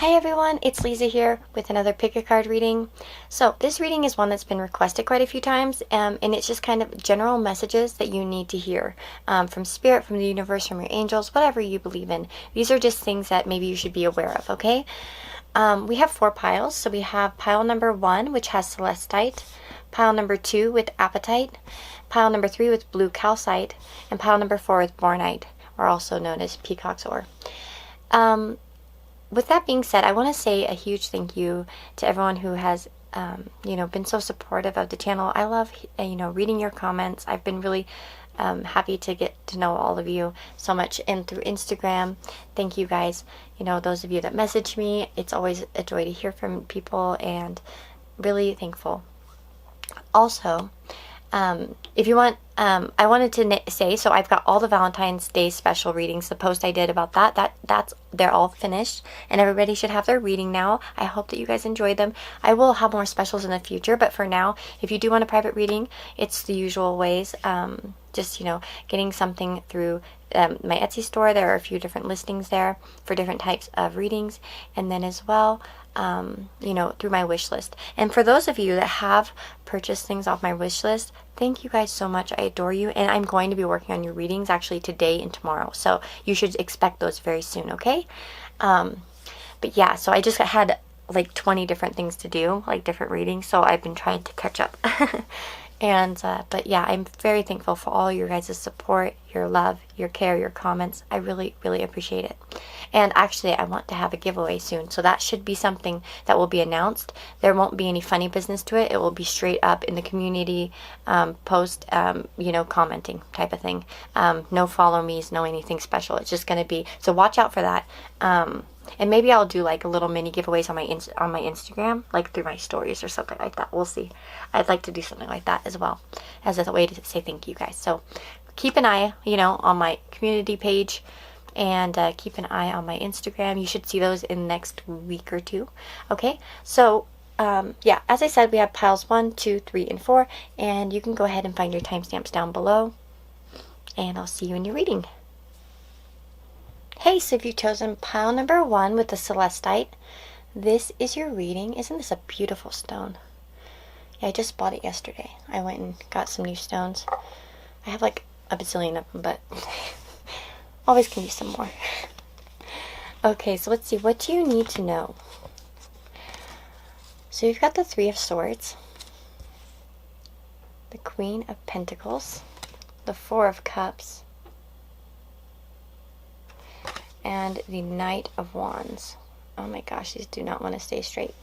Hi everyone, it's Lisa here with another pick a card reading. So this reading is one that's been requested quite a few times, and it's just kind of general messages that you need to hear from spirit, from the universe, from your angels, whatever you believe in. These are just things that maybe you should be aware of, okay? We have 4 piles. So we have pile number 1, which has celestite, pile number 2 with apatite, pile number 3 with blue calcite, and pile number 4 with bornite, or also known as peacock's ore. With that being said, I want to say a huge thank you to everyone who has, been so supportive of the channel. I love, reading your comments. I've been really happy to get to know all of you so much, and through Instagram. Thank you guys. Those of you that message me, it's always a joy to hear from people, and really thankful. Also, if you want, I wanted to say, so I've got all the Valentine's Day special readings, the post I did about they're all finished, and everybody should have their reading now. I hope that you guys enjoyed them. I will have more specials in the future, but for now, if you do want a private reading, it's the usual ways. Just, getting something through my Etsy store. There are a few different listings there for different types of readings, and then as well, through my wish list. And for those of you that have purchased things off my wish list, thank you guys so much. I adore you, and I'm going to be working on your readings actually today and tomorrow, so you should expect those very soon, okay? But yeah, so I just had like 20 different things to do, like different readings, so I've been trying to catch up. But yeah, I'm very thankful for all your guys' support, your love, your care, your comments. I really, really appreciate it. And actually, I want to have a giveaway soon, so that should be something that will be announced. There won't be any funny business to it. It will be straight up in the community post, commenting type of thing. No follow me's, no anything special. It's just going to be, so watch out for that. And maybe I'll do like a little mini giveaways on my Instagram, like through my stories or something like that. We'll see. I'd like to do something like that as well, as a way to say thank you guys. So keep an eye, on my community page, and keep an eye on my Instagram. You should see those in the next week or two. Okay, so as I said, we have piles 1, 2, 3, and 4, and you can go ahead and find your timestamps down below, and I'll see you in your reading. Hey, so if you've chosen pile number 1 with the celestite, this is your reading. Isn't this a beautiful stone? Yeah, I just bought it yesterday. I went and got some new stones. I have like a bazillion of them, but always can use some more. Okay, so let's see. What do you need to know? So you've got the 3 of Swords, the Queen of Pentacles, the 4 of Cups, and the Knight of Wands. Oh my gosh, these do not want to stay straight.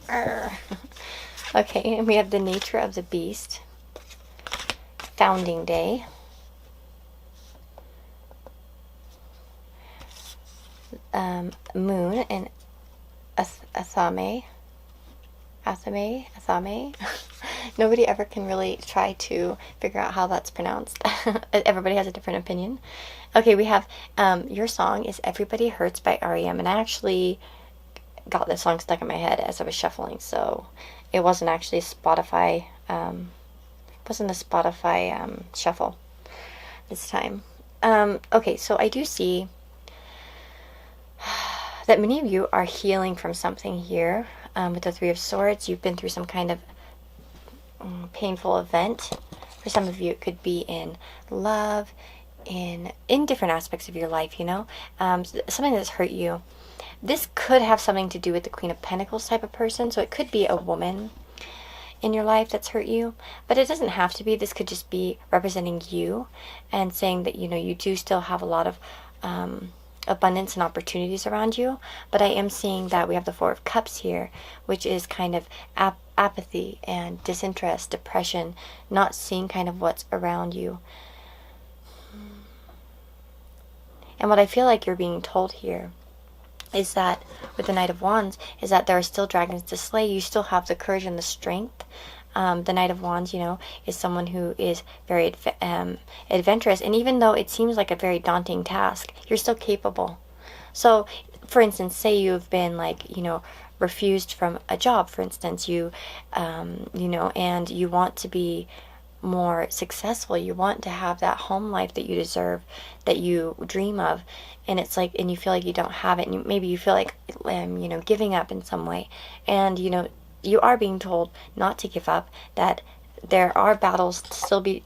Okay, and we have the nature of the beast, founding day, moon, and Athame. Nobody ever can really try to figure out how that's pronounced. Everybody has a different opinion. Okay, we have your song is Everybody Hurts by REM, and I actually got this song stuck in my head as I was shuffling, so it wasn't actually Spotify. Wasn't a Spotify shuffle this time. Okay, so I do see that many of you are healing from something here. With the 3 of Swords, you've been through some kind of painful event. For some of you, it could be in love, in different aspects of your life, something that's hurt you. This could have something to do with the Queen of Pentacles type of person, so it could be a woman in your life that's hurt you, but it doesn't have to be. This could just be representing you and saying that, you do still have a lot of abundance and opportunities around you. But I am seeing that we have the 4 of Cups here, which is kind of apathy and disinterest, depression, not seeing kind of what's around you. And what I feel like you're being told here is that with the Knight of Wands is that there are still dragons to slay. You still have the courage and the strength. The Knight of Wands, is someone who is very adventurous. And even though it seems like a very daunting task, you're still capable. So, for instance, say you've been refused from a job, for instance, and you want to be more successful. You want to have that home life that you deserve, that you dream of. And it's like, and you feel like you don't have it. And maybe you feel like, giving up in some way. And, you are being told not to give up, that there are battles to be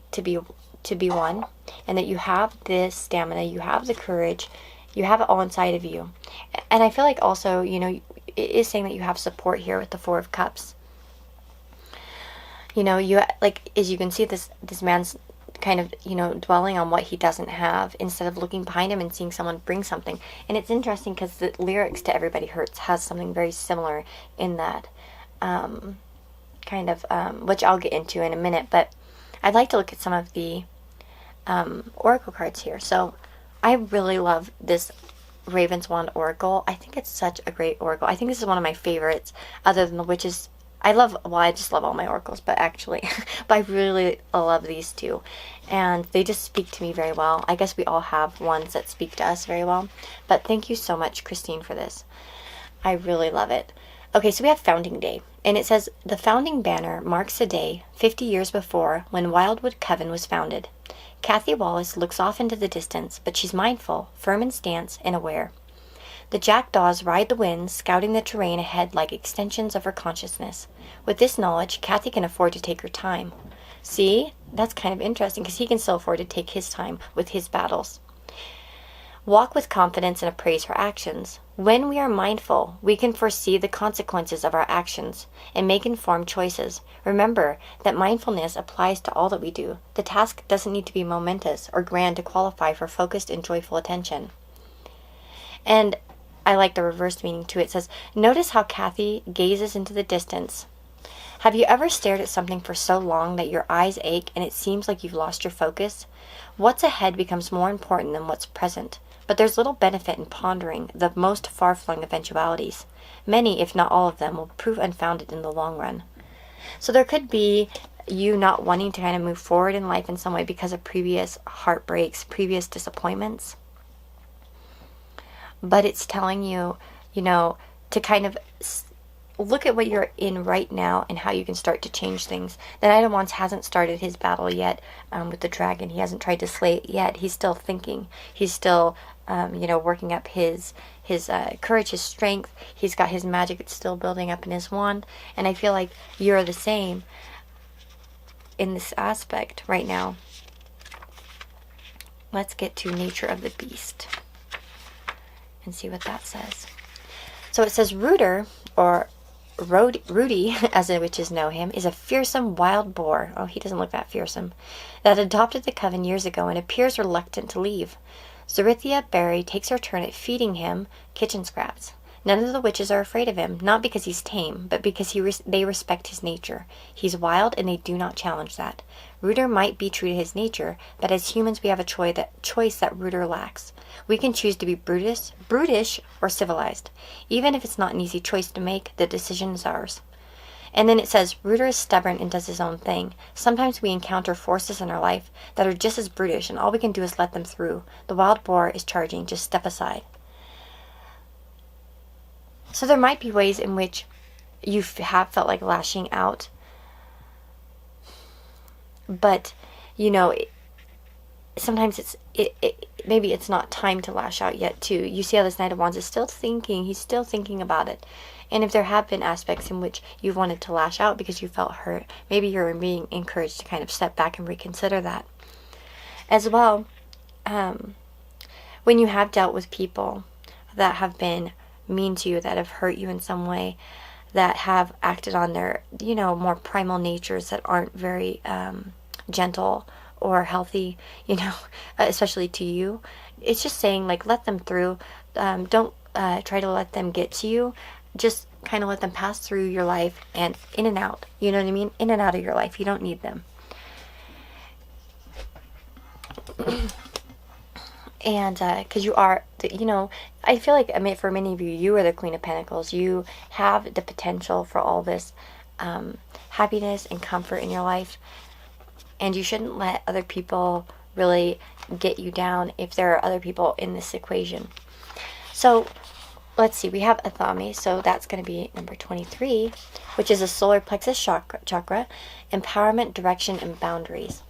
won, and that you have this stamina, you have the courage, you have it all inside of you. And I feel like also, it is saying that you have support here with the Four of Cups. You like, as you can see, this man's kind of, dwelling on what he doesn't have instead of looking behind him and seeing someone bring something. And it's interesting because the lyrics to Everybody Hurts has something very similar in that, which I'll get into in a minute. But I'd like to look at some of the oracle cards here. So I really love this Raven's Wand Oracle. I think it's such a great oracle. I think this is one of my favorites, other than the Witches. I just love all my oracles, but I really love these two. And they just speak to me very well. I guess we all have ones that speak to us very well. But thank you so much, Christine, for this. I really love it. Okay, so we have Founding Day. And it says, the founding banner marks a day 50 years before when Wildwood Coven was founded. Kathy Wallace looks off into the distance, but she's mindful, firm in stance, and aware. The jackdaws ride the winds, scouting the terrain ahead like extensions of her consciousness. With this knowledge, Kathy can afford to take her time. See? That's kind of interesting, because he can still afford to take his time with his battles. Walk with confidence and appraise her actions. When we are mindful, we can foresee the consequences of our actions and make informed choices. Remember that mindfulness applies to all that we do. The task doesn't need to be momentous or grand to qualify for focused and joyful attention. And I like the reverse meaning too. It says, notice how Kathy gazes into the distance. Have you ever stared at something for so long that your eyes ache and it seems like you've lost your focus? What's ahead becomes more important than what's present. But there's little benefit in pondering the most far-flung eventualities. Many, if not all of them, will prove unfounded in the long run. So there could be you not wanting to kind of move forward in life in some way because of previous heartbreaks, previous disappointments. But it's telling you, to kind of look at what you're in right now and how you can start to change things. The Knight of Wands hasn't started his battle yet with the dragon. He hasn't tried to slay it yet. He's still thinking. He's still, working up his courage, his strength. He's got his magic. It's still building up in his wand. And I feel like you're the same in this aspect right now. Let's get to Nature of the Beast and see what that says. So it says Rooter, or Rudy, as the witches know him, is a fearsome wild boar. Oh, he doesn't look that fearsome. That adopted the coven years ago and appears reluctant to leave. Zorithia Berry takes her turn at feeding him kitchen scraps. None of the witches are afraid of him, not because he's tame, but because they respect his nature. He's wild, and they do not challenge that. Rooter might be true to his nature, but as humans we have a choice that Rooter lacks. We can choose to be brutish, or civilized. Even if it's not an easy choice to make, the decision is ours. And then it says, Rooter is stubborn and does his own thing. Sometimes we encounter forces in our life that are just as brutish, and all we can do is let them through. The wild boar is charging, just step aside. So there might be ways in which you have felt like lashing out. But, sometimes maybe it's not time to lash out yet too. You see how this Knight of Wands is still thinking. He's still thinking about it. And if there have been aspects in which you've wanted to lash out because you felt hurt, maybe you're being encouraged to kind of step back and reconsider that. As well, when you have dealt with people that have been mean to you, that have hurt you in some way, that have acted on their, more primal natures that aren't very gentle or healthy, especially to you. It's just saying, like, let them through. Don't try to let them get to you. Just kind of let them pass through your life and in and out. You know what I mean? In and out of your life. You don't need them. And because you are, I feel like, for many of you, you are the Queen of Pentacles. You have the potential for all this happiness and comfort in your life. And you shouldn't let other people really get you down if there are other people in this equation. So let's see, we have Athame, so that's going to be number 23, which is a solar plexus chakra, empowerment, direction, and boundaries.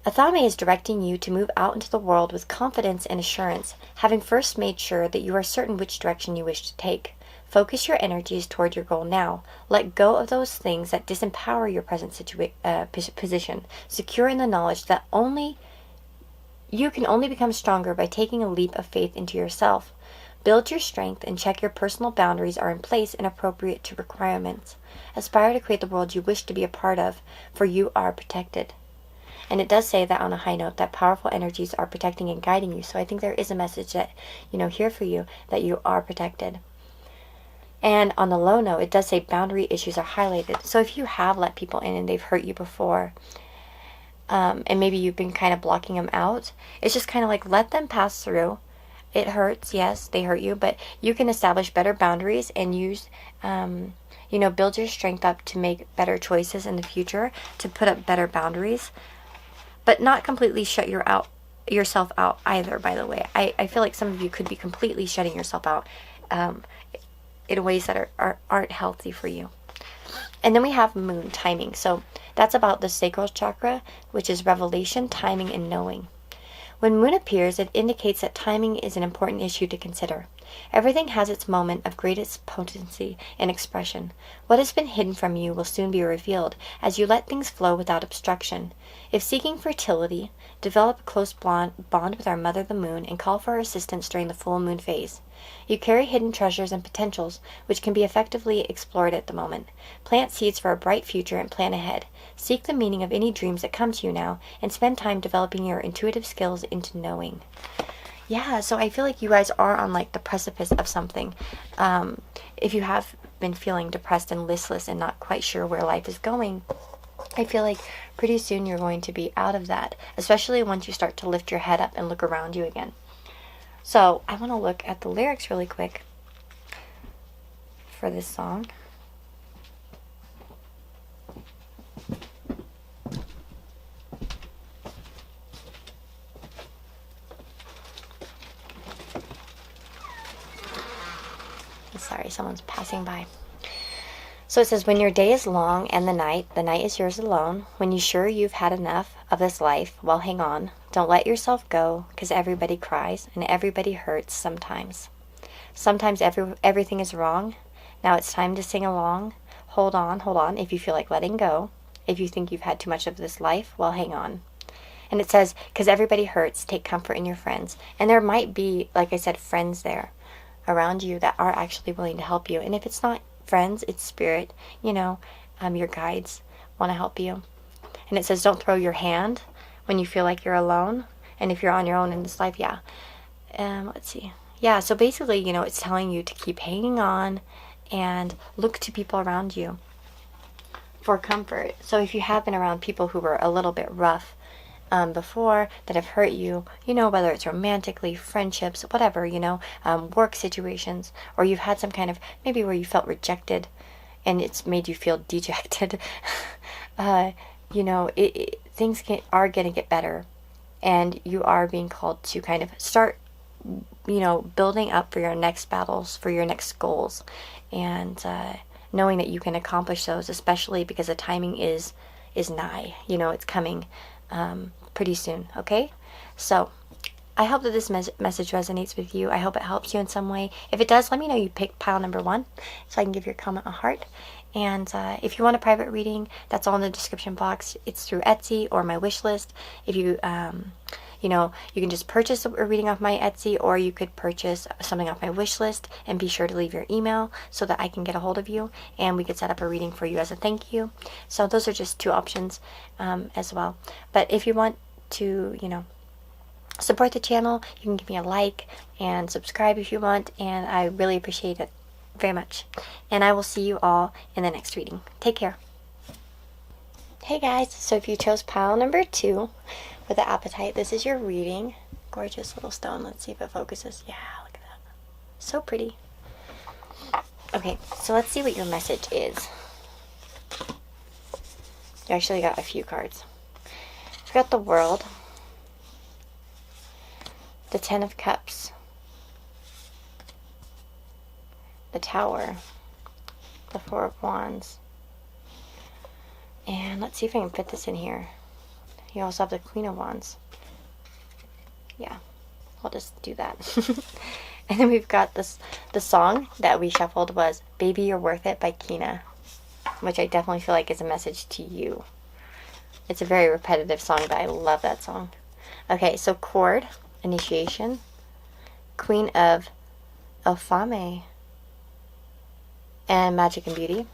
Athame is directing you to move out into the world with confidence and assurance, having first made sure that you are certain which direction you wish to take. Focus your energies toward your goal now. Let go of those things that disempower your present position, secure in the knowledge that you can only become stronger by taking a leap of faith into yourself. Build your strength and check your personal boundaries are in place and appropriate to requirements. Aspire to create the world you wish to be a part of, for you are protected. And it does say that on a high note, that powerful energies are protecting and guiding you. So I think there is a message that, here for you, that you are protected. And on the low note, it does say boundary issues are highlighted. So if you have let people in and they've hurt you before, and maybe you've been kind of blocking them out, it's just kind of like, let them pass through. It hurts, yes, they hurt you, but you can establish better boundaries and use, build your strength up to make better choices in the future, to put up better boundaries, but not completely shut yourself out either, by the way. I feel like some of you could be completely shutting yourself out in ways that aren't healthy for you. And then we have moon timing. So that's about the sacral chakra, which is revelation, timing, and knowing. When moon appears, it indicates that timing is an important issue to consider. Everything has its moment of greatest potency and expression. What has been hidden from you will soon be revealed as you let things flow without obstruction. If seeking fertility, develop a close bond with our mother the moon and call for her assistance during the full moon phase. You carry hidden treasures and potentials which can be effectively explored at the moment. Plant seeds for a bright future and plan ahead. Seek the meaning of any dreams that come to you now and spend time developing your intuitive skills into knowing. Yeah, so I feel like you guys are on like the precipice of something. If you have been feeling depressed and listless and not quite sure where life is going, I feel like pretty soon you're going to be out of that, especially once you start to lift your head up and look around you again. So I want to look at the lyrics really quick for this song. Sorry, someone's passing by. So it says, when your day is long and the night is yours alone, when you're sure you've had enough of this life, well, hang on. Don't let yourself go, 'cause everybody cries and everybody hurts sometimes. Sometimes everything is wrong. Now it's time to sing along. Hold on, if you feel like letting go. If you think you've had too much of this life, well, hang on. And it says, 'cause everybody hurts, take comfort in your friends. And there might be, like I said, friends there around you that are actually willing to help you. And if it's not friends, it's spirit, your guides want to help you. And it says, don't throw your hand when you feel like you're alone. And if you're on your own in this life, yeah. Let's see. Yeah, so basically, it's telling you to keep hanging on and look to people around you for comfort. So if you have been around people who were a little bit rough before, that have hurt you, whether it's romantically, friendships, whatever, work situations, or you've had some kind of, maybe where you felt rejected and it's made you feel dejected, things are going to get better, and you are being called to kind of start, building up for your next battles, for your next goals, and knowing that you can accomplish those, especially because the timing is nigh, it's coming pretty soon, okay? So I hope that this message resonates with you. I hope it helps you in some way. If it does, let me know you picked pile number 1 so I can give your comment a heart. And if you want a private reading, that's all in the description box. It's through Etsy or my wish list. If you, you can just purchase a reading off my Etsy, or you could purchase something off my wish list, and be sure to leave your email so that I can get a hold of you and we could set up a reading for you as a thank you. So those are just 2 options as well. But if you want to, support the channel, you can give me a like and subscribe if you want, and I really appreciate it very much. And I will see you all in the next reading. Take care. Hey guys, so if you chose pile number 2 with the appetite, this is your reading. Gorgeous little stone. Let's see if it focuses. Yeah, look at that. So pretty. Okay, so let's see what your message is. You actually got a few cards. We got the World, the 10 of Cups, the Tower, the Four of Wands. And let's see if I can fit this in here. You also have the Queen of Wands. Yeah, I'll just do that. And then we've got this, the song that we shuffled was Baby You're Worth It by Kina, which I definitely feel like is a message to you. It's a very repetitive song, but I love that song. Okay, so Cord, Initiation, Queen of Elfame, and Magic and Beauty,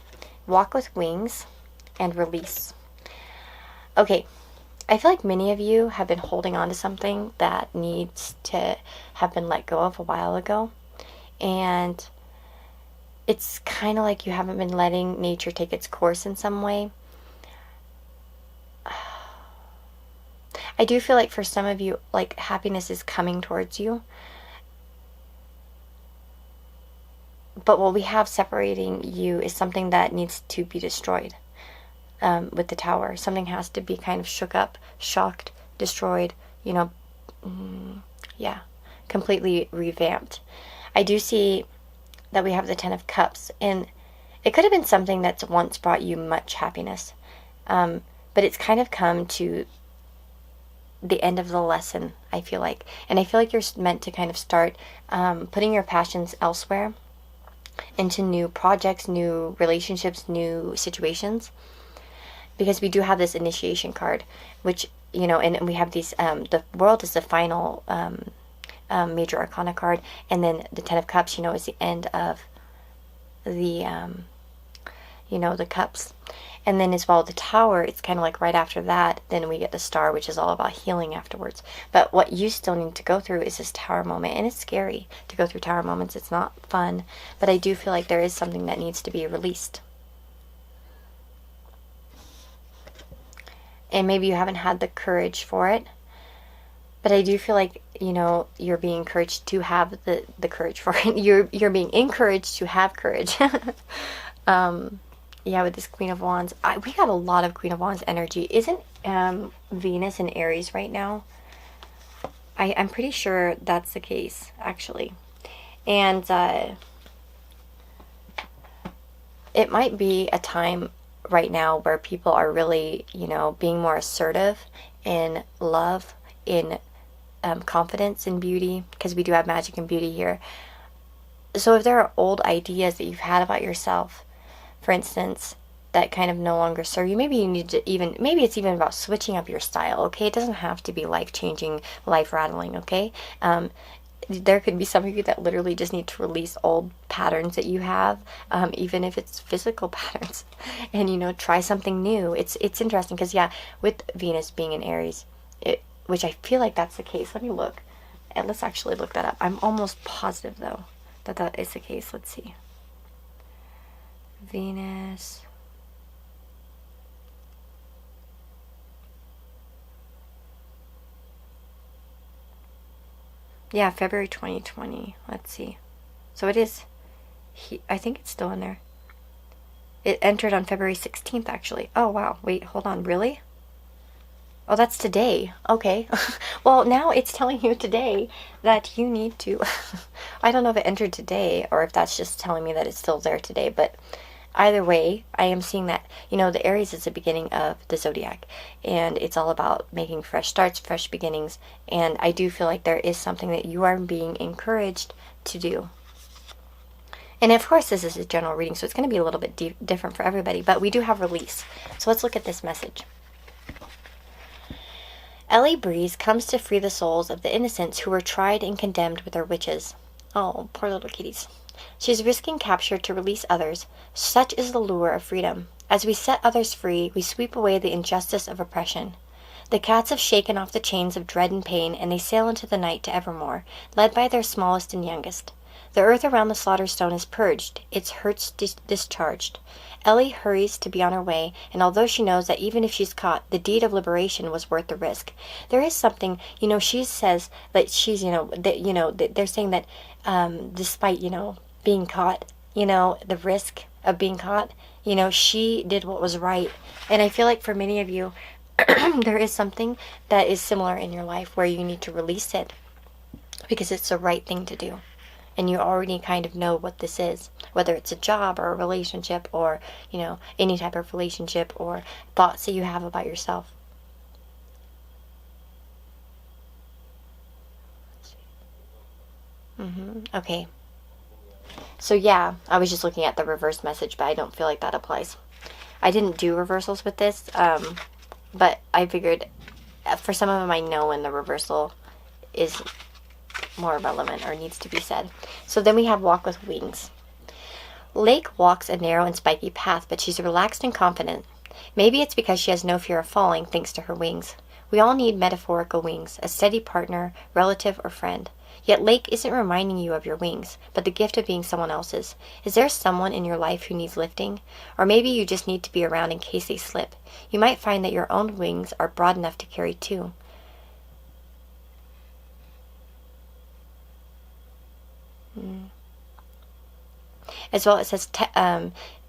Walk with Wings, and Release. Okay, I feel like many of you have been holding on to something that needs to have been let go of a while ago. And it's kind of like you haven't been letting nature take its course in some way. I do feel like for some of you, like happiness is coming towards you. But what we have separating you is something that needs to be destroyed. With the Tower, something has to be kind of shook up, shocked, destroyed, you know, yeah, completely revamped. I do see that we have the Ten of Cups, and it could have been something that's once brought you much happiness, but it's kind of come to the end of the lesson, I feel like. And I feel like you're meant to kind of start putting your passions elsewhere, into new projects, new relationships, new situations. Because we do have this initiation card, which, you know, and we have these, the World is the final major arcana card, and then the Ten of Cups, you know, is the end of the, you know, the cups. And then as well, the Tower, it's kind of like right after that, then we get the Star, which is all about healing afterwards. But what you still need to go through is this Tower moment, and it's scary to go through Tower moments. It's not fun, but I do feel like there is something that needs to be released. And maybe you haven't had the courage for it. But I do feel like, you know, you're being encouraged to have the courage for it. You're being encouraged to have courage. Yeah, with this Queen of Wands. We got a lot of Queen of Wands energy. Isn't Venus in Aries right now? I'm pretty sure that's the case, actually. And it might be a time right now where people are really, you know, being more assertive in love, in confidence, in beauty, because we do have magic and beauty here. So if there are old ideas that you've had about yourself, for instance, that kind of no longer serve you, maybe you need to maybe it's even about switching up your style, okay? It doesn't have to be life-changing, life-rattling, okay? There could be some of you that literally just need to release old patterns that you have, even if it's physical patterns, and, you know, try something new. It's interesting because, yeah, with Venus being in Aries, which I feel like that's the case. Let me look. And let's actually look that up. I'm almost positive, though, that that is the case. Let's see. Venus. Yeah, February 2020. Let's see. So it is, I think it's still in there. It entered on February 16th, actually. Oh, wow. Wait, hold on. Really? Oh, that's today. Okay. Well, now it's telling you today that you need to... I don't know if it entered today or if that's just telling me that it's still there today, but either way, I am seeing that, you know, the Aries is the beginning of the zodiac, and it's all about making fresh starts, fresh beginnings, and I do feel like there is something that you are being encouraged to do. And of course, this is a general reading, so it's going to be a little bit different for everybody, but we do have release. So let's look at this message. Ellie Breeze comes to free the souls of the innocents who were tried and condemned with her witches. Oh, poor little kitties. She's risking capture to release others. Such is the lure of freedom. As we set others free, we sweep away the injustice of oppression. The cats have shaken off the chains of dread and pain, and they sail into the night to evermore, led by their smallest and youngest. The earth around the slaughter stone is purged, its hurts discharged. Ellie hurries to be on her way, and although she knows that even if she's caught, the deed of liberation was worth the risk, there is something, you know, she says that she's, they're saying that despite, being caught, the risk of being caught, she did what was right. And I feel like for many of you, there is something that is similar in your life where you need to release it because it's the right thing to do. and you already kind of know what this is, whether it's a job or a relationship or, any type of relationship or thoughts that you have about yourself. Okay. So yeah, I was just looking at the reverse message, but I don't feel like that applies. I didn't do reversals with this, but I figured for some of them I know when the reversal is more relevant or needs to be said. So then we have walk with wings. Lake walks a narrow and spiky path, but she's relaxed and confident. Maybe it's because she has no fear of falling thanks to her wings. We all need metaphorical wings, a steady partner, relative, or friend. Yet Lake isn't reminding you of your wings, but the gift of being someone else's. Is there someone in your life who needs lifting? Or maybe you just need to be around in case they slip. You might find that your own wings are broad enough to carry too. As well, it says,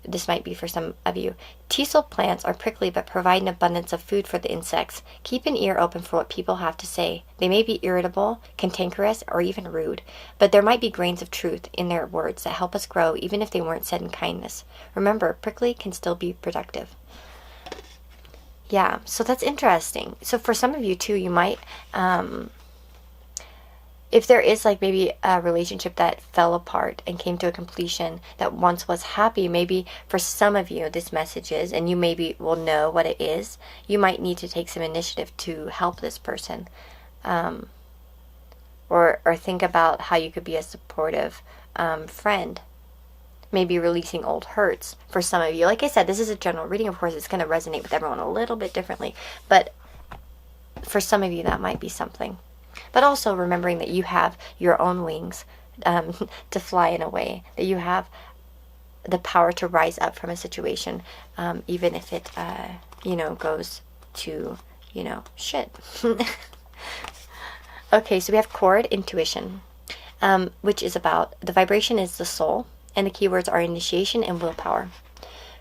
this might be for some of you, teasel plants are prickly but provide an abundance of food for the insects. Keep an ear open for what people have to say. They may be irritable, cantankerous, or even rude, but there might be grains of truth in their words that help us grow even if they weren't said in kindness. Remember, prickly can still be productive. Yeah, so that's interesting. So for some of you too, you might, if there is like maybe a relationship that fell apart and came to a completion that once was happy, maybe for some of you this message is, and you maybe will know what it is, you might need to take some initiative to help this person, or think about how you could be a supportive friend. Maybe releasing old hurts for some of you. Like I said, this is a general reading. Of course, it's going to resonate with everyone a little bit differently, but for some of you that might be something. But also remembering that you have your own wings to fly in a way, that you have the power to rise up from a situation, even if it, goes to, shit. Okay, so we have chord intuition, which is about, the vibration is the soul, and the keywords are initiation and willpower.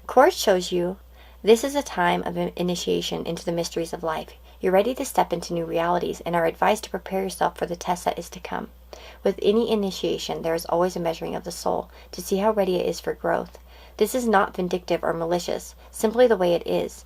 Chord shows you this is a time of initiation into the mysteries of life. You're ready to step into new realities and are advised to prepare yourself for the test that is to come. With any initiation, there is always a measuring of the soul to see how ready it is for growth. This is not vindictive or malicious, simply the way it is.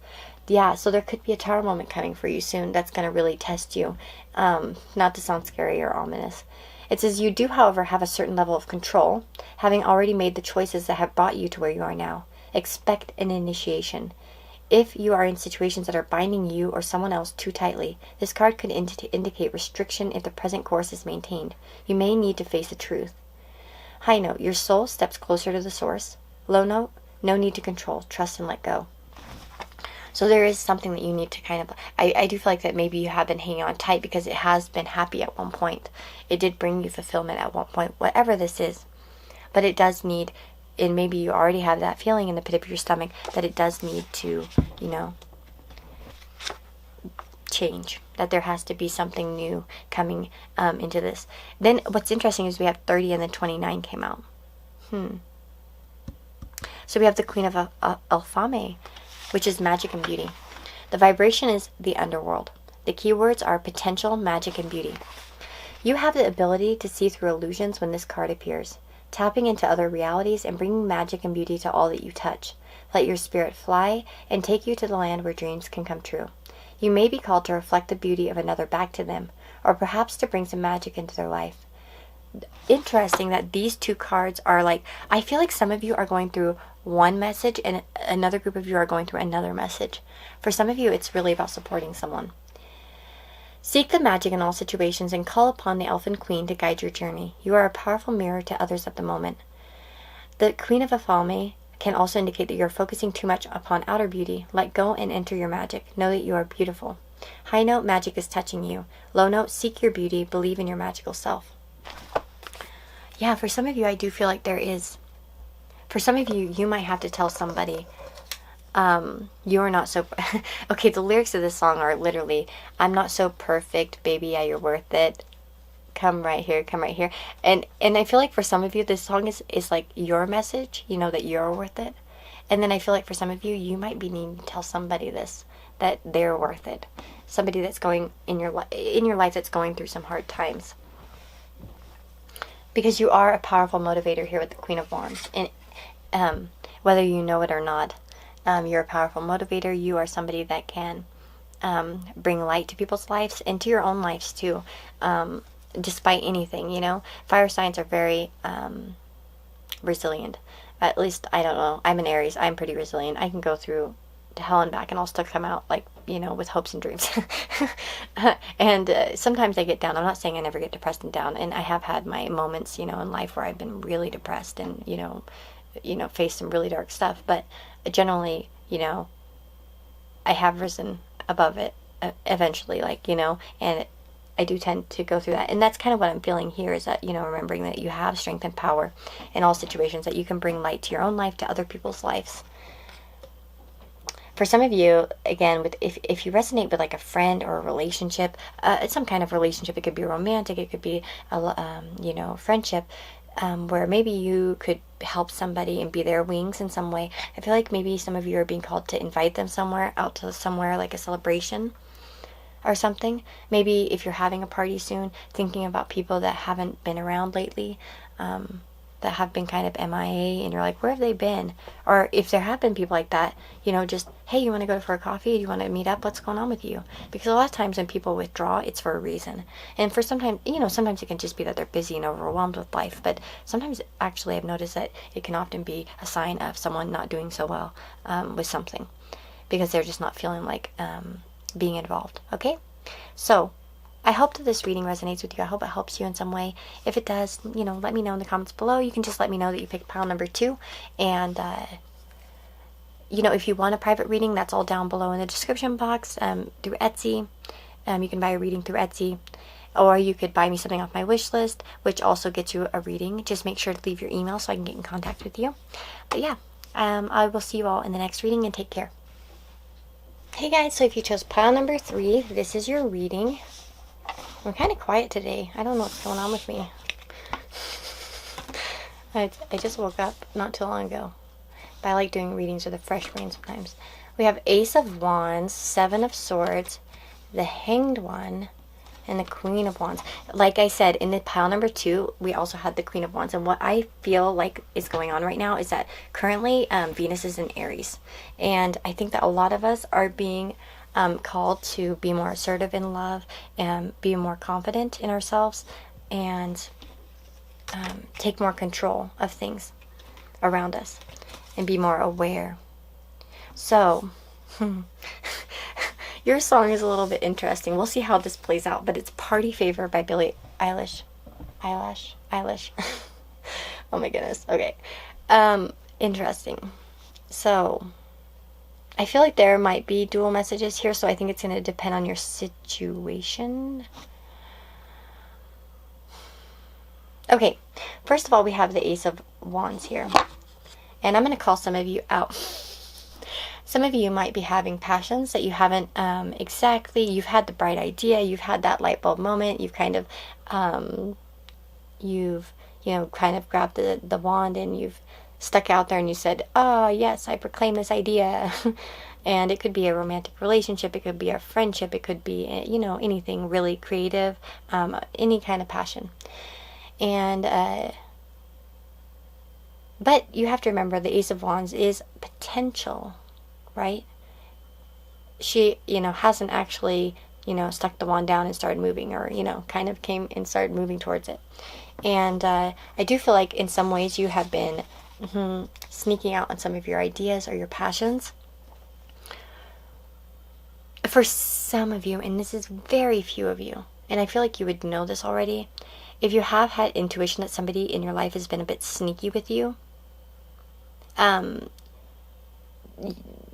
Yeah, so there could be a tower moment coming for you soon that's going to really test you. Not to sound scary or ominous. It says you do, however, have a certain level of control, having already made the choices that have brought you to where you are now. Expect an initiation. If you are in situations that are binding you or someone else too tightly, this card could indicate restriction if the present course is maintained. You may need to face the truth. High note, your soul steps closer to the source. Low note, no need to control, trust and let go. So there is something that you need to kind of, I do feel like that maybe you have been hanging on tight because it has been happy at one point. It did bring you fulfillment at one point, whatever this is. But it does need, and maybe you already have that feeling in the pit of your stomach, that it does need to, change. That there has to be something new coming into this. Then what's interesting is we have 30 and then 29 came out. So we have the Queen of Alfame, which is magic and beauty. The vibration is the underworld. The keywords are potential, magic, and beauty. You have the ability to see through illusions when this card appears, tapping into other realities and bringing magic and beauty to all that you touch. Let your spirit fly and take you to the land where dreams can come true. You may be called to reflect the beauty of another back to them, or perhaps to bring some magic into their life. Interesting that these two cards are like, I feel like some of you are going through one message and another group of you are going through another message. For some of you, it's really about supporting someone. Seek the magic in all situations and call upon the Elfin Queen to guide your journey. You are a powerful mirror to others at the moment. The Queen of Afalme can also indicate that you are focusing too much upon outer beauty. Let go and enter your magic. Know that you are beautiful. High note, magic is touching you. Low note, seek your beauty. Believe in your magical self. Yeah, for some of you, I do feel like there is. For some of you, you might have to tell somebody, you're not so... Okay, the lyrics of this song are literally, I'm not so perfect, baby, yeah, you're worth it. Come right here, come right here. And I feel like for some of you, this song is like your message, that you're worth it. And then I feel like for some of you, you might be needing to tell somebody this, that they're worth it. Somebody that's going in your life that's going through some hard times. because you are a powerful motivator here with the Queen of Wands. And whether you know it or not, you're a powerful motivator. You are somebody that can bring light to people's lives and to your own lives too, despite anything, you know. Fire signs are very resilient. At least, I don't know. I'm an Aries. I'm pretty resilient. I can go through to hell and back and I'll still come out, like, you know, with hopes and dreams. And sometimes I get down. I'm not saying I never get depressed and down. And I have had my moments, you know, in life where I've been really depressed and, you know, faced some really dark stuff. But generally, you know, I have risen above it eventually, like, you know, and I do tend to go through that. And that's kind of what I'm feeling here, is that, you know, remembering that you have strength and power in all situations, that you can bring light to your own life, to other people's lives. For some of you, again, with if you resonate with like a friend or a relationship, it's some kind of relationship. It could be romantic, it could be a you know, friendship, where maybe you could help somebody and be their wings in some way. I feel like maybe some of you are being called to invite them somewhere, out to somewhere like a celebration or something. Maybe if you're having a party soon, thinking about people that haven't been around lately, that have been kind of MIA, and you're like, where have they been? Or if there have been people like that, you know, just, hey, you want to go for a coffee? Do you want to meet up? What's going on with you? Because a lot of times when people withdraw, it's for a reason. And for sometimes, you know, sometimes it can just be that they're busy and overwhelmed with life. But sometimes, actually, I've noticed that it can often be a sign of someone not doing so well with something, because they're just not feeling like being involved. Okay? So I hope that this reading resonates with you. I hope it helps you in some way. If it does, you know, let me know in the comments below. You can just let me know that you picked pile number 2. And, you know, if you want a private reading, that's all down below in the description box, through Etsy. You can buy a reading through Etsy. Or you could buy me something off my wish list, which also gets you a reading. Just make sure to leave your email so I can get in contact with you. But yeah, I will see you all in the next reading, and take care. Hey guys, so if you chose pile number 3, this is your reading. I'm kind of quiet today. I don't know what's going on with me. I just woke up not too long ago. But I like doing readings with a fresh brain sometimes. We have Ace of Wands, 7 of Swords, the Hanged One, and the Queen of Wands. Like I said, in the pile number 2, we also had the Queen of Wands. And what I feel like is going on right now is that currently Venus is in Aries. And I think that a lot of us are being called to be more assertive in love and be more confident in ourselves, and take more control of things around us and be more aware. So your song is a little bit interesting. We'll see how this plays out, but it's Party Favor by Billie Eilish. Eilish. Oh my goodness. Okay. Interesting. So I feel like there might be dual messages here, so I think it's going to depend on your situation. Okay, first of all, we have the Ace of Wands here. And I'm going to call some of you out. Some of you might be having passions that you haven't you've had the bright idea, you've had that light bulb moment, you've kind of, kind of grabbed the wand and you've stuck out there and you said, oh yes, I proclaim this idea. And it could be a romantic relationship, it could be a friendship, it could be, you know, anything really creative, any kind of passion. And but you have to remember, the Ace of Wands is potential, right? She, you know, hasn't actually, you know, stuck the wand down and started moving, or, you know, kind of came and started moving towards it. And I do feel like in some ways you have been sneaking out on some of your ideas or your passions. For some of you, and this is very few of you, and I feel like you would know this already, if you have had intuition that somebody in your life has been a bit sneaky with you,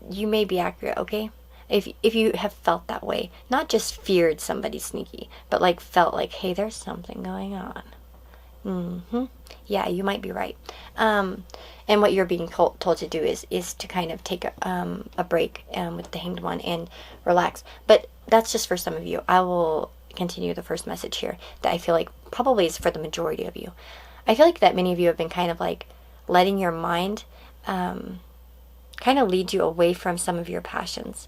you may be accurate, okay? If you have felt that way, not just feared somebody sneaky, but like felt like, hey, there's something going on. Yeah, you might be right. And what you're being told to do is to kind of take a break with the Hanged One and relax. But that's just for some of you. I will continue the first message here that I feel like probably is for the majority of you. I feel like that many of you have been kind of like letting your mind kind of lead you away from some of your passions.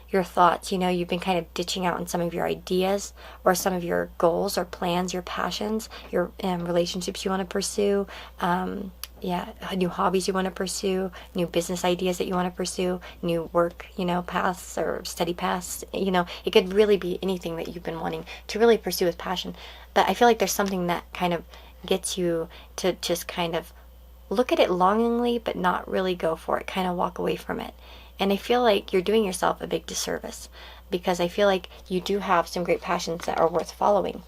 your thoughts. You know, you've been kind of ditching out on some of your ideas or some of your goals or plans, your passions, your relationships you want to pursue. Yeah, new hobbies you want to pursue, new business ideas that you want to pursue, new work, you know, paths or study paths. You know, it could really be anything that you've been wanting to really pursue with passion. But I feel like there's something that kind of gets you to just kind of look at it longingly, but not really go for it, kind of walk away from it. And I feel like you're doing yourself a big disservice, because I feel like you do have some great passions that are worth following.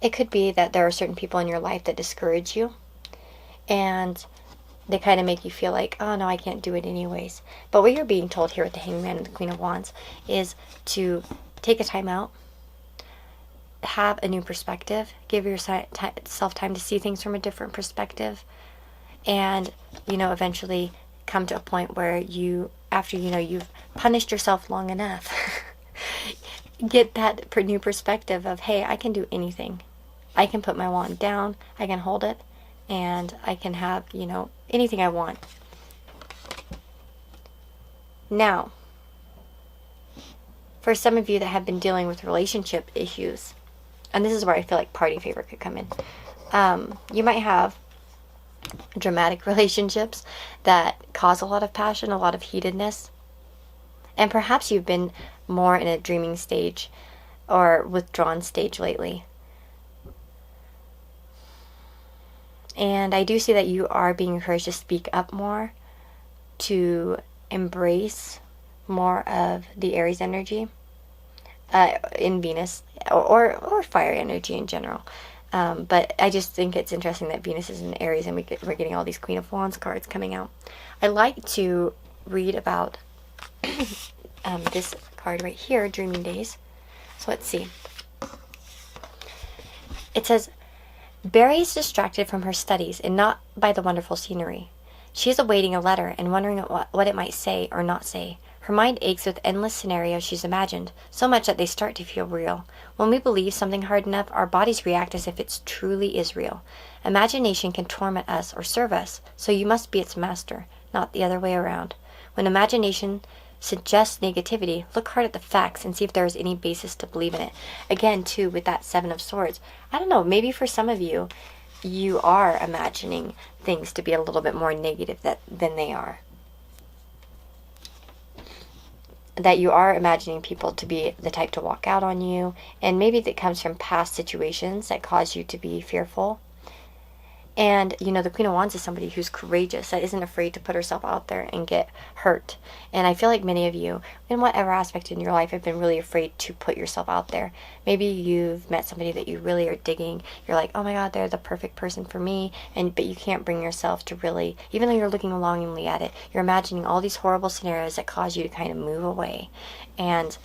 It could be that there are certain people in your life that discourage you, and they kind of make you feel like, oh no, I can't do it anyways. But what you're being told here with the Hangman and the Queen of Wands is to take a time out, have a new perspective, give yourself time to see things from a different perspective, and, you know, eventually come to a point where you, after, you know, you've punished yourself long enough, get that new perspective of, hey, I can do anything. I can put my wand down, I can hold it, and I can have, you know, anything I want. Now, for some of you that have been dealing with relationship issues, and this is where I feel like party favor could come in, you might have dramatic relationships that cause a lot of passion, a lot of heatedness, and perhaps you've been more in a dreaming stage or withdrawn stage lately. And I do see that you are being encouraged to speak up more, to embrace more of the Aries energy in Venus, or fire energy in general. But I just think it's interesting that Venus is in Aries, and we're getting all these Queen of Wands cards coming out. I like to read about this card right here, Dreaming Days. So let's see. It says, Barry is distracted from her studies and not by the wonderful scenery. She is awaiting a letter and wondering what it might say or not say. Her mind aches with endless scenarios she's imagined, so much that they start to feel real. When we believe something hard enough, our bodies react as if it truly is real. Imagination can torment us or serve us, so you must be its master, not the other way around. When imagination suggests negativity, look hard at the facts and see if there is any basis to believe in it. Again, too, with that Seven of Swords, I don't know, maybe for some of you, you are imagining things to be a little bit more negative than they are. That you are imagining people to be the type to walk out on you, and maybe that comes from past situations that cause you to be fearful. And, you know, the Queen of Wands is somebody who's courageous, that isn't afraid to put herself out there and get hurt. And I feel like many of you, in whatever aspect in your life, have been really afraid to put yourself out there. Maybe you've met somebody that you really are digging. You're like, oh my God, they're the perfect person for me. But you can't bring yourself to really, even though you're looking longingly at it, you're imagining all these horrible scenarios that cause you to kind of move away. And,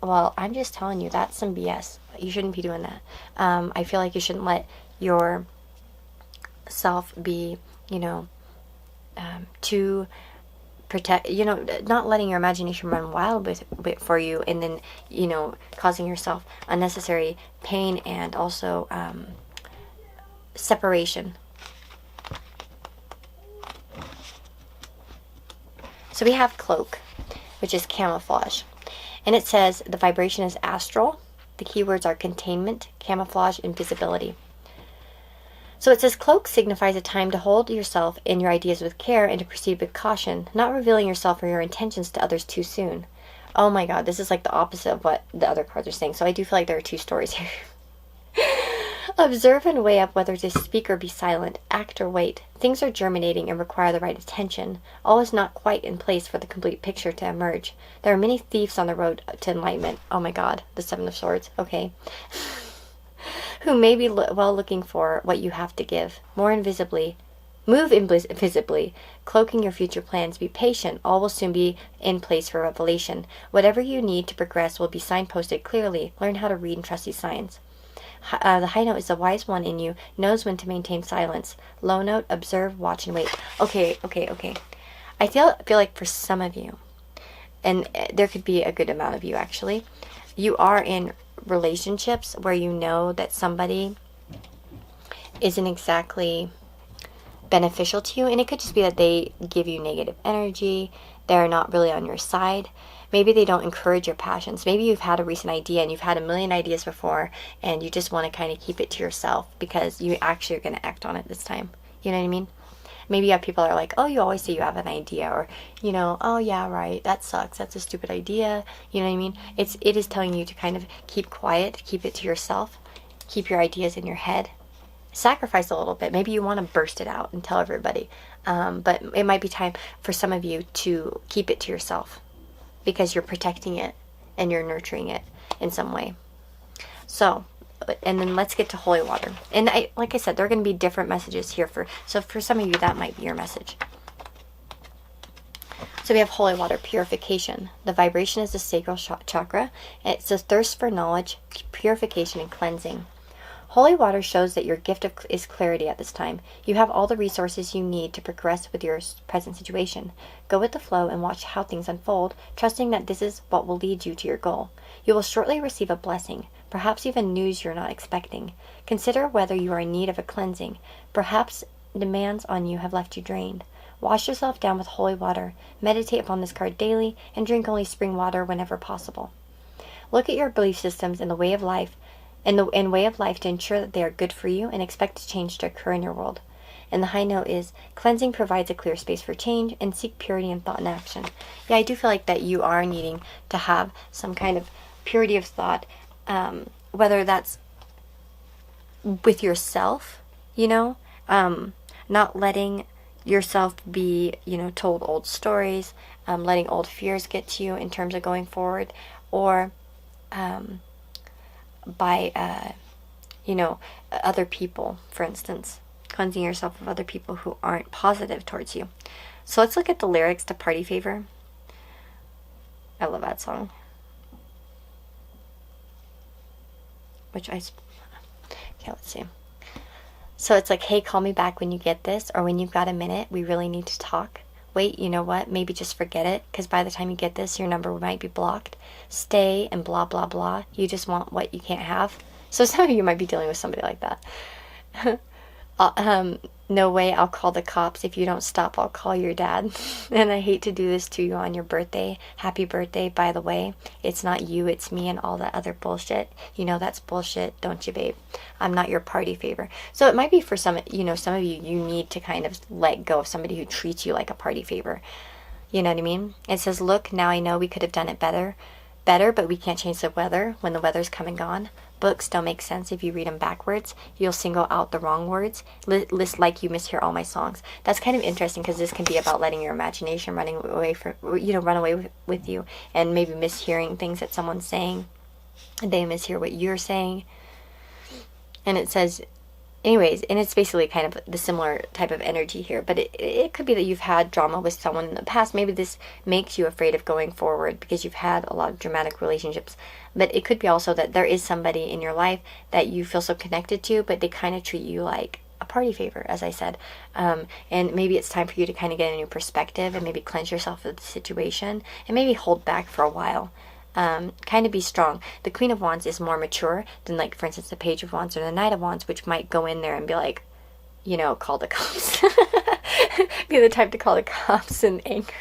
well, I'm just telling you, that's some BS. You shouldn't be doing that. I feel like you shouldn't let your self be, you know, to protect, you know, not letting your imagination run wild for you, and then, you know, causing yourself unnecessary pain and also separation. So we have cloak, which is camouflage, and it says the vibration is astral. The keywords are containment, camouflage, and visibility. So it says cloak signifies a time to hold yourself and your ideas with care and to proceed with caution, not revealing yourself or your intentions to others too soon. Oh my God, this is like the opposite of what the other cards are saying. So I do feel like there are two stories here. Observe and weigh up whether to speak or be silent, act or wait. Things are germinating and require the right attention. All is not quite in place for the complete picture to emerge. There are many thieves on the road to enlightenment. Oh my God, the Seven of Swords. Okay. Who may be looking for what you have to give. Move invisibly, cloaking your future plans. Be patient. All will soon be in place for revelation. Whatever you need to progress will be signposted clearly. Learn how to read and trust these signs. The high note is the wise one in you, knows when to maintain silence. Low note, observe, watch, and wait. Okay. I feel like for some of you, and there could be a good amount of you actually, you are in relationships where you know that somebody isn't exactly beneficial to you, and it could just be that they give you negative energy, they're not really on your side. Maybe they don't encourage your passions. Maybe you've had a recent idea and you've had a million ideas before and you just want to kind of keep it to yourself because you actually are going to act on it this time. You know what I mean? Maybe you have people that are like, oh, you always say you have an idea, or, you know, oh yeah, right, that sucks, that's a stupid idea. You know what I mean? It is telling you to kind of keep quiet, keep it to yourself, keep your ideas in your head, sacrifice a little bit. Maybe you want to burst it out and tell everybody, but it might be time for some of you to keep it to yourself because you're protecting it and you're nurturing it in some way. So, and then let's get to holy water. And like I said, there are going to be different messages here so for some of you, that might be your message. So we have holy water, purification. The vibration is the sacral chakra. It's a thirst for knowledge, purification, and cleansing. Holy water shows that your gift is clarity at this time. You have all the resources you need to progress with your present situation. Go with the flow and watch how things unfold, trusting that this is what will lead you to your goal. You will shortly receive a blessing, perhaps even news you're not expecting. Consider whether you are in need of a cleansing. Perhaps demands on you have left you drained. Wash yourself down with holy water. Meditate upon this card daily and drink only spring water whenever possible. Look at your belief systems in the way of life to ensure that they are good for you and expect change to occur in your world. And the high note is, cleansing provides a clear space for change and seek purity in thought and action. Yeah, I do feel like that you are needing to have some kind of purity of thought, whether that's with yourself, you know, not letting yourself be, you know, told old stories, letting old fears get to you in terms of going forward, or by, you know, other people, for instance, cleansing yourself of other people who aren't positive towards you. So let's look at the lyrics to Party Favor. I love that song. Okay, let's see. So it's like, hey, call me back when you get this, or when you've got a minute, we really need to talk. Wait, you know what? Maybe just forget it, because by the time you get this, your number might be blocked. Stay and blah, blah, blah. You just want what you can't have. So some of you might be dealing with somebody like that. No way, I'll call the cops. If you don't stop, I'll call your dad. And I hate to do this to you on your birthday. Happy birthday, by the way. It's not you, it's me and all that other bullshit. You know that's bullshit, don't you, babe? I'm not your party favor. So it might be for some, you know, some of you, you need to kind of let go of somebody who treats you like a party favor. You know what I mean? It says, look, now I know we could have done it better, but we can't change the weather when the weather's come and gone. Books don't make sense if you read them backwards. You'll single out the wrong words. List like you mishear all my songs. That's kind of interesting because this can be about letting your imagination run away with you, and maybe mishearing things that someone's saying. And they mishear what you're saying. And it says, anyways, and it's basically kind of the similar type of energy here, but it could be that you've had drama with someone in the past. Maybe this makes you afraid of going forward because you've had a lot of dramatic relationships. But it could be also that there is somebody in your life that you feel so connected to, but they kind of treat you like a party favor, as I said. And maybe it's time for you to kind of get a new perspective and maybe cleanse yourself of the situation and maybe hold back for a while. Kind of be strong. The Queen of Wands is more mature than, like, for instance, the Page of Wands or the Knight of Wands, which might go in there and be like, you know, call the cops. Be the type to call the cops in anger.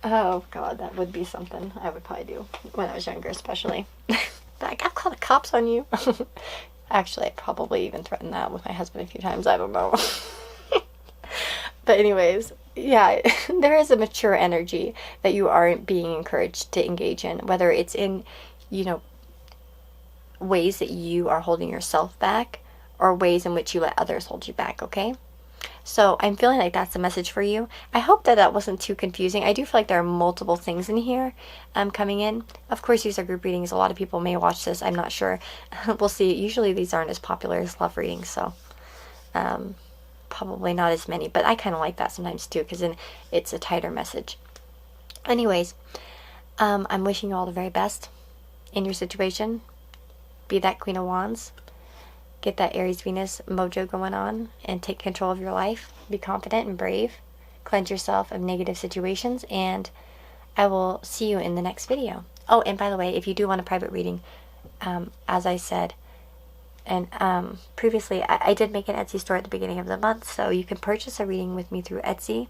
Oh, God, that would be something I would probably do when I was younger, especially. Like, I'll call the cops on you. Actually, I probably even threatened that with my husband a few times. I don't know. But anyways, yeah, there is a mature energy that you are being encouraged to engage in, whether it's in, you know, ways that you are holding yourself back or ways in which you let others hold you back, okay? So I'm feeling like that's a message for you. I hope that that wasn't too confusing. I do feel like there are multiple things in here coming in. Of course, these are group readings. A lot of people may watch this. I'm not sure. We'll see. Usually these aren't as popular as love readings, so probably not as many. But I kind of like that sometimes too, because then it's a tighter message. Anyways, I'm wishing you all the very best in your situation. Be that Queen of Wands. Get that Aries Venus mojo going on and take control of your life. Be confident and brave. Cleanse yourself of negative situations, and I will see you in the next video. Oh, and by the way, if you do want a private reading, as I said, and previously, I did make an Etsy store at the beginning of the month, so you can purchase a reading with me through Etsy.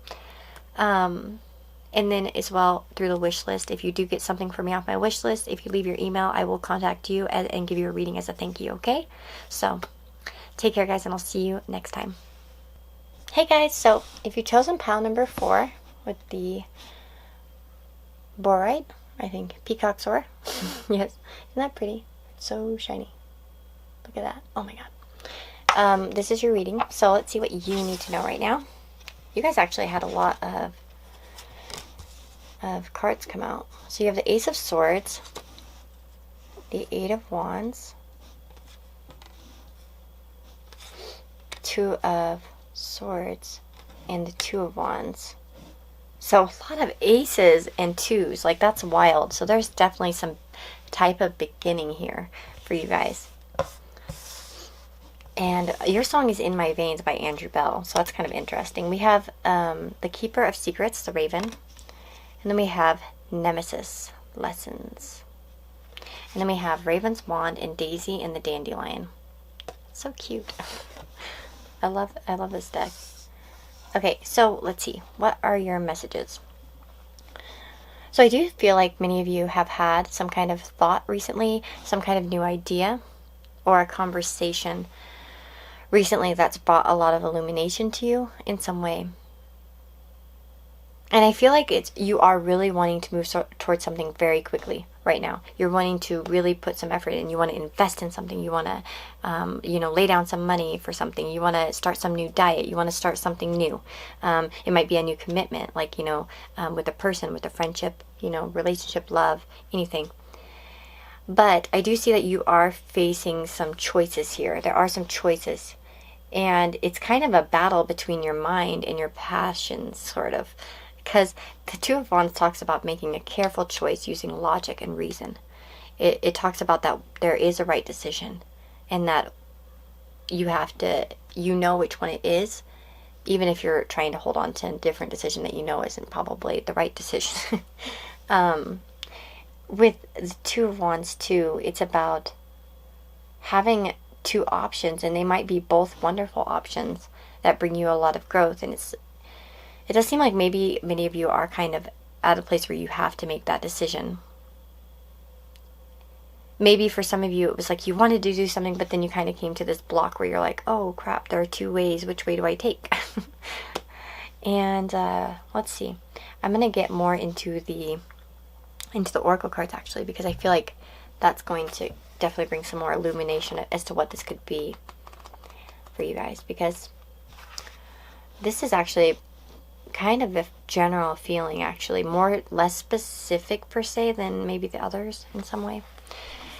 And then as well through the wish list, if you do get something for me off my wish list, if you leave your email, I will contact you and give you a reading as a thank you, okay? So take care, guys, and I'll see you next time. Hey guys, so if you've chosen pile number 4 with the borite, I think, peacock soar. Yes, isn't that pretty? It's so shiny. Look at that. Oh my god. This is your reading, so let's see what you need to know right now. You guys actually had a lot of cards come out. So you have the Ace of Swords, the Eight of Wands, Two of Swords, and the Two of Wands. So a lot of aces and twos, like that's wild. So there's definitely some type of beginning here for you guys. And your song is In My Veins by Andrew Bell, so that's kind of interesting. We have the Keeper of Secrets, the Raven. And then we have Nemesis, Lessons. And then we have Raven's Wand and Daisy and the Dandelion. So cute. I love this deck. Okay, so let's see. What are your messages? So I do feel like many of you have had some kind of thought recently, some kind of new idea, or a conversation recently that's brought a lot of illumination to you in some way. And I feel like you are really wanting to move towards something very quickly right now. You're wanting to really put some effort in. You want to invest in something. You want to, lay down some money for something. You want to start some new diet. You want to start something new. It might be a new commitment, like, with a person, with a friendship, relationship, love, anything. But I do see that you are facing some choices here. There are some choices. And it's kind of a battle between your mind and your passions, sort of. Because the Two of Wands talks about making a careful choice using logic and reason. It talks about that there is a right decision. And that you have to, which one it is. Even if you're trying to hold on to a different decision that isn't probably the right decision. With the Two of Wands too, it's about having two options, and they might be both wonderful options that bring you a lot of growth. And it does seem like maybe many of you are kind of at a place where you have to make that decision. Maybe for some of you it was like you wanted to do something, but then you kind of came to this block where you're like, oh crap, there are two ways, which way do I take? And let's see, I'm gonna get more into the oracle cards actually, because I feel like that's going to definitely bring some more illumination as to what this could be for you guys, because this is actually kind of a general feeling, actually less specific per se than maybe the others in some way.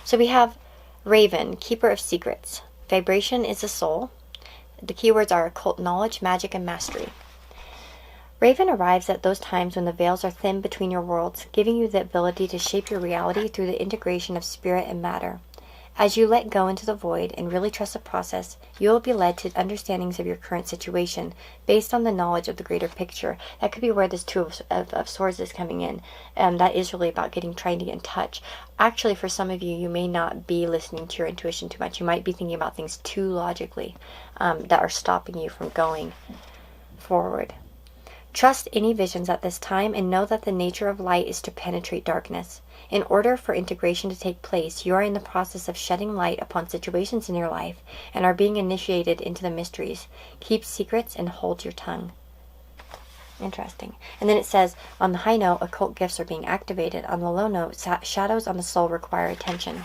So we have Raven, Keeper of Secrets. Vibration is the soul. The keywords are occult knowledge, magic, and mastery. Raven arrives at those times when the veils are thin between your worlds, giving you the ability to shape your reality through the integration of spirit and matter. As you let go into the void and really trust the process, you will be led to understandings of your current situation based on the knowledge of the greater picture. That could be where this Two of Swords is coming in. That is really about trying to get in touch. Actually, for some of you, you may not be listening to your intuition too much. You might be thinking about things too logically that are stopping you from going forward. Trust any visions at this time and know that the nature of light is to penetrate darkness. In order for integration to take place, you are in the process of shedding light upon situations in your life and are being initiated into the mysteries. Keep secrets and hold your tongue. Interesting. And then it says, on the high note, occult gifts are being activated. On the low note, shadows on the soul require attention.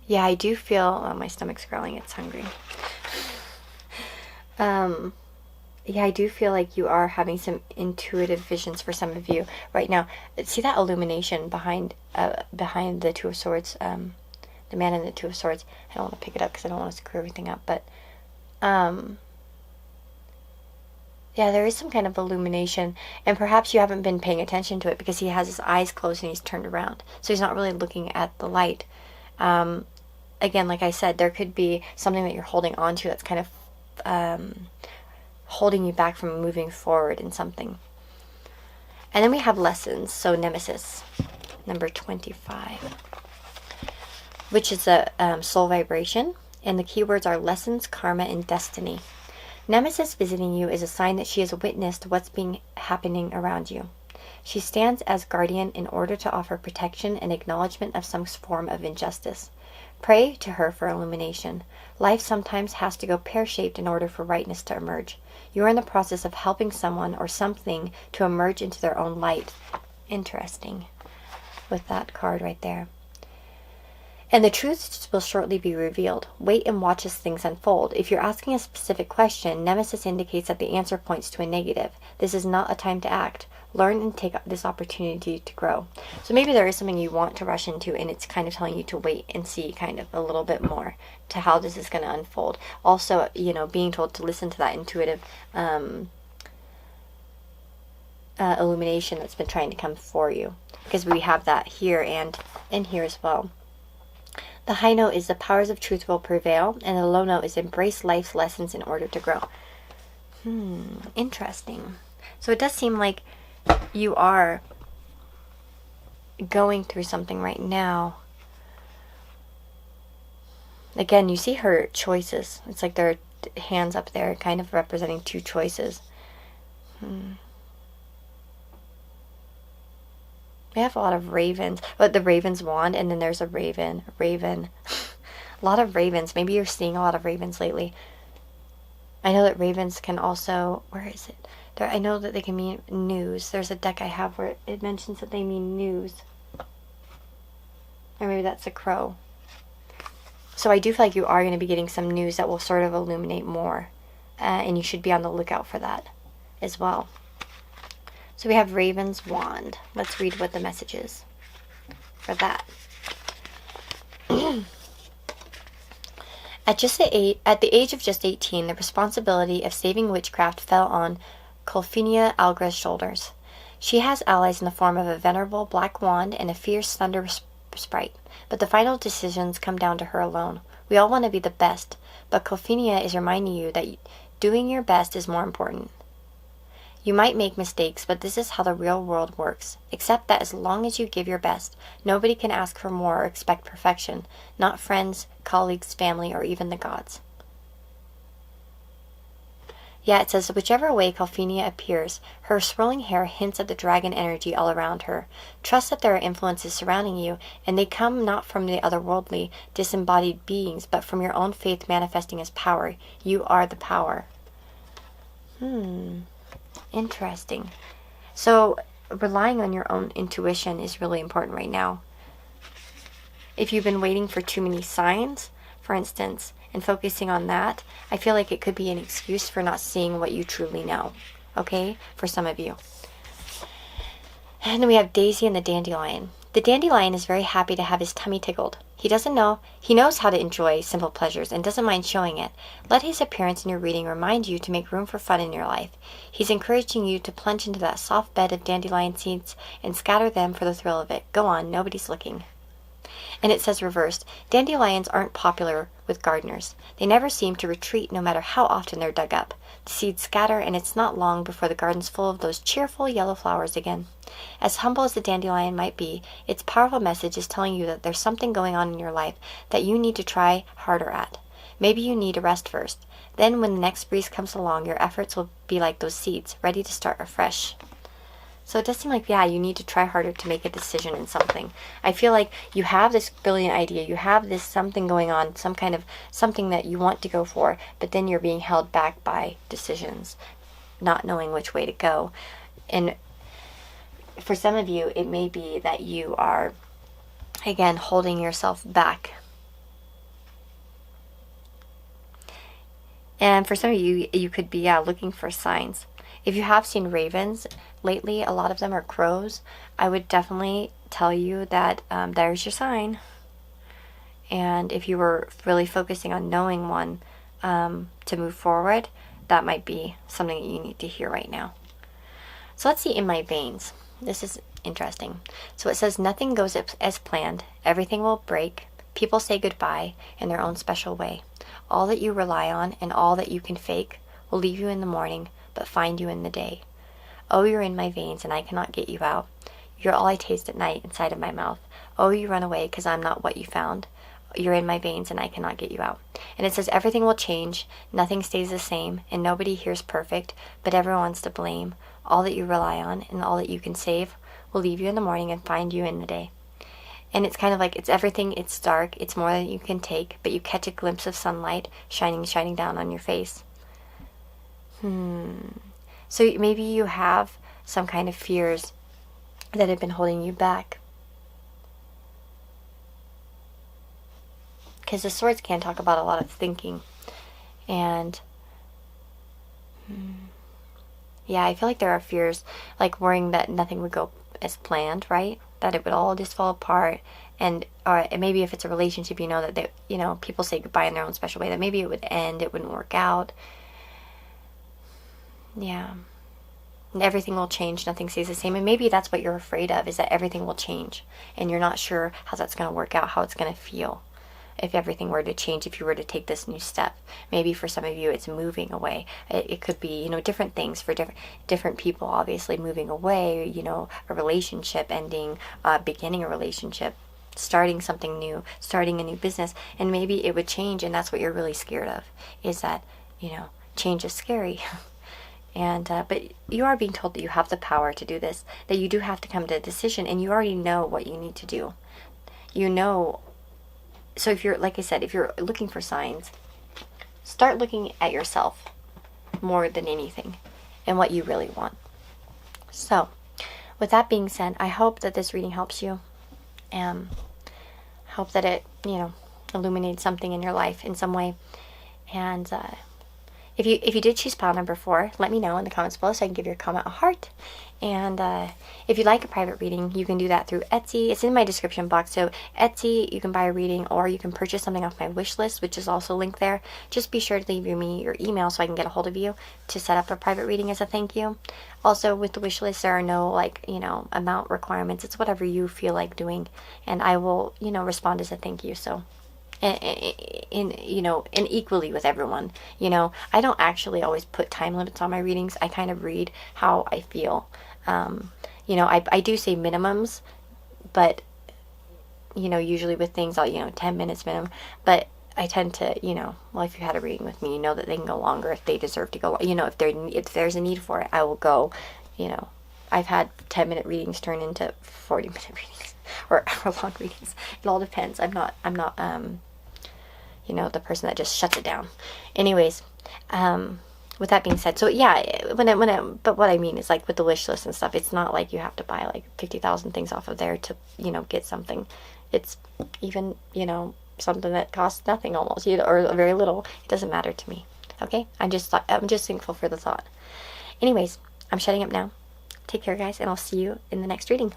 Yeah, I do feel... Oh, my stomach's growling. It's hungry. Yeah, I do feel like you are having some intuitive visions for some of you right now. See that illumination behind the Two of Swords, the man in the Two of Swords. I don't want to pick it up because I don't want to screw everything up, but yeah, there is some kind of illumination, and perhaps you haven't been paying attention to it because he has his eyes closed and he's turned around, so he's not really looking at the light. Again, like I said, there could be something that you're holding on to that's kind of holding you back from moving forward in something. And then we have lessons. So Nemesis, number 25, which is a soul vibration. And the keywords are lessons, karma, and destiny. Nemesis visiting you is a sign that she has witnessed what's happening around you. She stands as guardian in order to offer protection and acknowledgement of some form of injustice. Pray to her for illumination. Life sometimes has to go pear-shaped in order for rightness to emerge. You are in the process of helping someone or something to emerge into their own light. Interesting. With that card right there. And the truth will shortly be revealed. Wait and watch as things unfold. If you're asking a specific question, Nemesis indicates that the answer points to a negative. This is not a time to act. Learn and take this opportunity to grow. So maybe there is something you want to rush into, and it's kind of telling you to wait and see kind of a little bit more to how this is going to unfold. Also, being told to listen to that intuitive illumination that's been trying to come for you, because we have that here and in here as well. The high note is the powers of truth will prevail, and the low note is embrace life's lessons in order to grow. Interesting. So it does seem like you are going through something right now. Again, you see her choices. It's like there are hands up there kind of representing two choices. We have a lot of ravens. But the raven's wand, and then there's a raven. A lot of ravens. Maybe you're seeing a lot of ravens lately. I know that ravens can also... Where is it? I know that they can mean news. There's a deck I have where it mentions that they mean news. Or maybe that's a crow. So I do feel like you are going to be getting some news that will sort of illuminate more. And you should be on the lookout for that as well. So we have Raven's Wand. Let's read what the message is for that. At the age of just 18, the responsibility of saving witchcraft fell on Colfinia Algra's shoulders. She has allies in the form of a venerable black wand and a fierce thunder sprite, but the final decisions come down to her alone. We all want to be the best, but Colfinia is reminding you that doing your best is more important. You might make mistakes, but this is how the real world works. Accept that as long as you give your best, nobody can ask for more or expect perfection, not friends, colleagues, family, or even the gods. Yeah, it says, whichever way Colfinia appears, her swirling hair hints at the dragon energy all around her. Trust that there are influences surrounding you, and they come not from the otherworldly, disembodied beings, but from your own faith manifesting as power. You are the power. Interesting. So, relying on your own intuition is really important right now. If you've been waiting for too many signs, for instance, and focusing on that, I feel like it could be an excuse for not seeing what you truly know. Okay? For some of you. And then we have Daisy and the Dandelion. The dandelion is very happy to have his tummy tickled. He knows how to enjoy simple pleasures and doesn't mind showing it. Let his appearance in your reading remind you to make room for fun in your life. He's encouraging you to plunge into that soft bed of dandelion seeds and scatter them for the thrill of it. Go on, nobody's looking. And it says reversed, dandelions aren't popular with gardeners. They never seem to retreat no matter how often they're dug up. The seeds scatter, and it's not long before the garden's full of those cheerful yellow flowers again. As humble as the dandelion might be, its powerful message is telling you that there's something going on in your life that you need to try harder at. Maybe you need a rest first. Then when the next breeze comes along, your efforts will be like those seeds, ready to start afresh. So it does seem like, yeah, you need to try harder to make a decision in something. I feel like you have this brilliant idea, you have this something going on, some kind of something that you want to go for, but then you're being held back by decisions, not knowing which way to go. And for some of you, it may be that you are, again, holding yourself back. And for some of you, you could be looking for signs. If you have seen ravens lately, a lot of them are crows. I would definitely tell you that there's your sign. And if you were really focusing on knowing one to move forward, that might be something that you need to hear right now. So let's see in my veins. This is interesting. So it says, nothing goes as planned. Everything will break. People say goodbye in their own special way. All that you rely on and all that you can fake will leave you in the morning, but find you in the day. Oh, you're in my veins, and I cannot get you out. You're all I taste at night inside of my mouth. Oh, you run away, 'cause I'm not what you found. you're in my veins and I cannot get you out. And it says everything will change, nothing stays the same, and nobody here's perfect, but everyone's to blame. All that you rely on and all that you can save will leave you in the morning and find you in the day. And it's kind of like, it's everything, it's dark, it's more than you can take, but you catch a glimpse of sunlight shining down on your face. So maybe you have some kind of fears that have been holding you back. Because the swords can talk about a lot of thinking. And yeah, I feel like there are fears, like worrying that nothing would go as planned, right? That it would all just fall apart. And or maybe if it's a relationship, you know, that they, you know, people say goodbye in their own special way, that maybe it would end, it wouldn't work out. Yeah. And everything will change, nothing stays the same. And maybe that's what you're afraid of, is that everything will change. And you're not sure how that's going to work out, how it's going to feel. If everything were to change, if you were to take this new step. Maybe for some of you it's moving away. It could be, you know, different things for different people, obviously. Moving away, you know, a relationship ending, beginning a relationship, starting something new, starting a new business. And maybe it would change, and that's what you're really scared of, is that, you know, change is scary. And but you are being told that you have the power to do this, that you do have to come to a decision, and you already know what you need to do. You know. So if you're, like I said, if you're looking for signs, start looking at yourself more than anything and what you really want. So with that being said, I hope that this reading helps you, and hope that it, you know, illuminates something in your life in some way. And if you did choose pile number 4, let me know in the comments below so I can give your comment a heart. And if you'd like a private reading, you can do that through Etsy. It's in my description box. So Etsy, you can buy a reading, or you can purchase something off my wish list, which is also linked there. Just be sure to leave me your email so I can get a hold of you to set up a private reading as a thank you. Also, with the wish list, there are no, like, you know, amount requirements. It's whatever you feel like doing, and I will, you know, respond as a thank you. So you know, and equally with everyone. You know, I don't actually always put time limits on my readings. I kind of read how I feel. You know, I do say minimums, but, you know, usually with things, I'll, you know, 10 minutes minimum, but I tend to, you know, well, if you had a reading with me, you know that they can go longer if they deserve to go, you know, if there's a need for it, I will go. You know, I've had 10-minute readings turn into 40-minute readings, or long readings. It all depends. I'm not, you know, the person that just shuts it down. Anyways, with that being said, so yeah, but what I mean is, like, with the wish list and stuff, it's not like you have to buy like 50,000 things off of there to, you know, get something. It's even, you know, something that costs nothing almost, you know, or very little. It doesn't matter to me. Okay, I'm just thankful for the thought. Anyways, I'm shutting up now. Take care, guys, and I'll see you in the next reading.